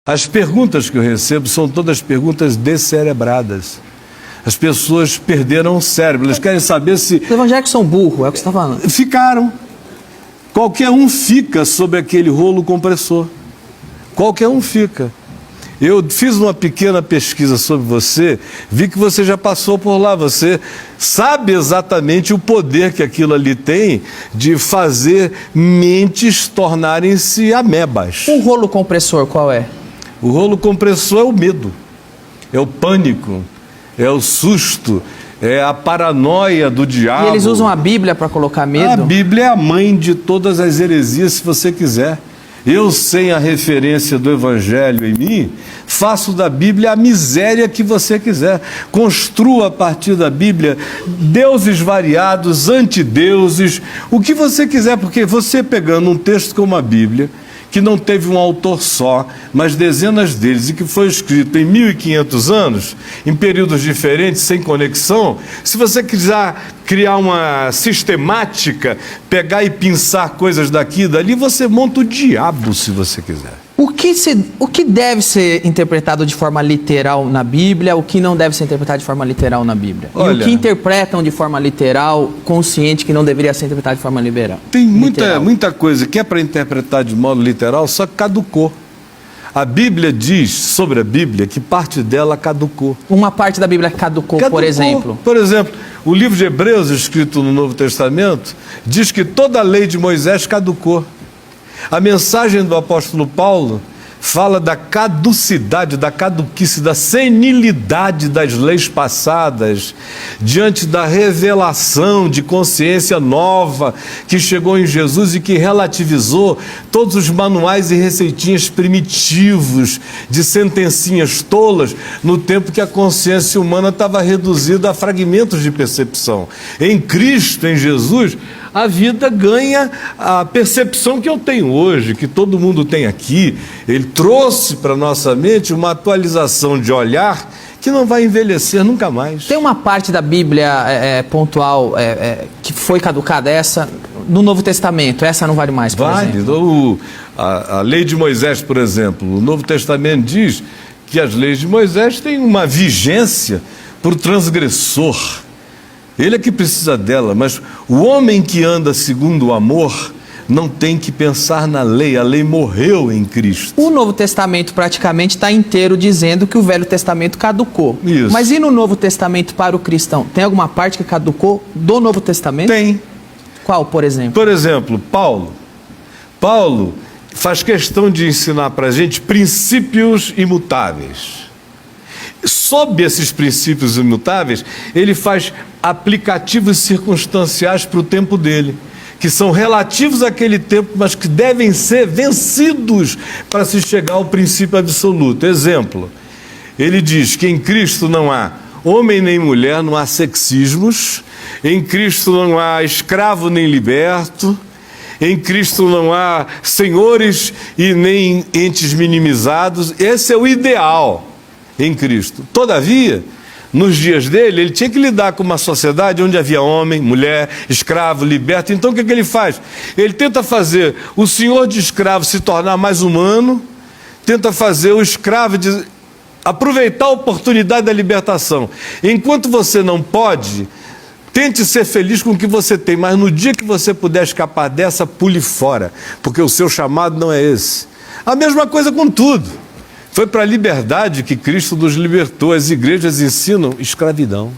As perguntas que eu recebo são todas perguntas descerebradas. As pessoas perderam o cérebro, elas querem saber se... Os evangélicos são burros, é o que você está falando. Ficaram. Qualquer um fica sob aquele rolo compressor. Qualquer um fica. Eu fiz uma pequena pesquisa sobre você, vi que você já passou por lá, você sabe exatamente o poder que aquilo ali tem de fazer mentes tornarem-se amebas. O rolo compressor qual é? O rolo compressor é o medo, é o pânico, é o susto, é a paranoia do diabo. E eles usam a Bíblia para colocar medo? A Bíblia é a mãe de todas as heresias, se você quiser. Eu, sem a referência do Evangelho em mim, faço da Bíblia a miséria que você quiser. Construa a partir da Bíblia deuses variados, antideuses, o que você quiser, porque você pegando um texto como a Bíblia, que não teve um autor só, mas dezenas deles, e que foi escrito em 1500 anos, em períodos diferentes, sem conexão, se você quiser criar uma sistemática, pegar e pinçar coisas daqui e dali, você monta o diabo, se você quiser. O que deve ser interpretado de forma literal na Bíblia, o que não deve ser interpretado de forma literal na Bíblia? Olha, e o que interpretam de forma literal, consciente, que não deveria ser interpretado de forma liberal? Tem muita coisa que é para interpretar de modo literal, só que caducou. A Bíblia diz sobre a Bíblia que parte dela caducou. Uma parte da Bíblia caducou, por exemplo? Por exemplo, o livro de Hebreus, escrito no Novo Testamento, diz que toda a lei de Moisés caducou. A mensagem do apóstolo Paulo fala da caducidade, da caduquice, da senilidade das leis passadas, diante da revelação de consciência nova que chegou em Jesus e que relativizou todos os manuais e receitinhas primitivos de sentencinhas tolas no tempo que a consciência humana estava reduzida a fragmentos de percepção. Em Cristo, em Jesus, a vida ganha a percepção que eu tenho hoje, que todo mundo tem aqui. Ele trouxe para a nossa mente uma atualização de olhar que não vai envelhecer nunca mais. Tem uma parte da Bíblia pontual que foi caducada, essa no Novo Testamento, essa não vale mais, por exemplo? A lei de Moisés, por exemplo, o Novo Testamento diz que as leis de Moisés têm uma vigência para o transgressor. Ele é que precisa dela, mas o homem que anda segundo o amor não tem que pensar na lei, a lei morreu em Cristo. O Novo Testamento praticamente está inteiro dizendo que o Velho Testamento caducou. Isso. Mas e no Novo Testamento para o cristão? Tem alguma parte que caducou do Novo Testamento? Tem. Qual, por exemplo? Por exemplo, Paulo. Paulo faz questão de ensinar para a gente princípios imutáveis. Sob esses princípios imutáveis, ele faz aplicativos circunstanciais para o tempo dele, que são relativos àquele tempo, mas que devem ser vencidos para se chegar ao princípio absoluto. Exemplo, ele diz que em Cristo não há homem nem mulher, não há sexismos, em Cristo não há escravo nem liberto, em Cristo não há senhores e nem entes minimizados. Esse é o ideal em Cristo. Todavia, nos dias dele, ele tinha que lidar com uma sociedade onde havia homem, mulher, escravo, liberto. Então o que ele faz? Ele tenta fazer o senhor de escravo se tornar mais humano, tenta fazer o escravo aproveitar a oportunidade da libertação. Enquanto você não pode, tente ser feliz com o que você tem, mas no dia que você puder escapar dessa, pule fora, porque o seu chamado não é esse. A mesma coisa com tudo. Foi para a liberdade que Cristo nos libertou. As igrejas ensinam escravidão.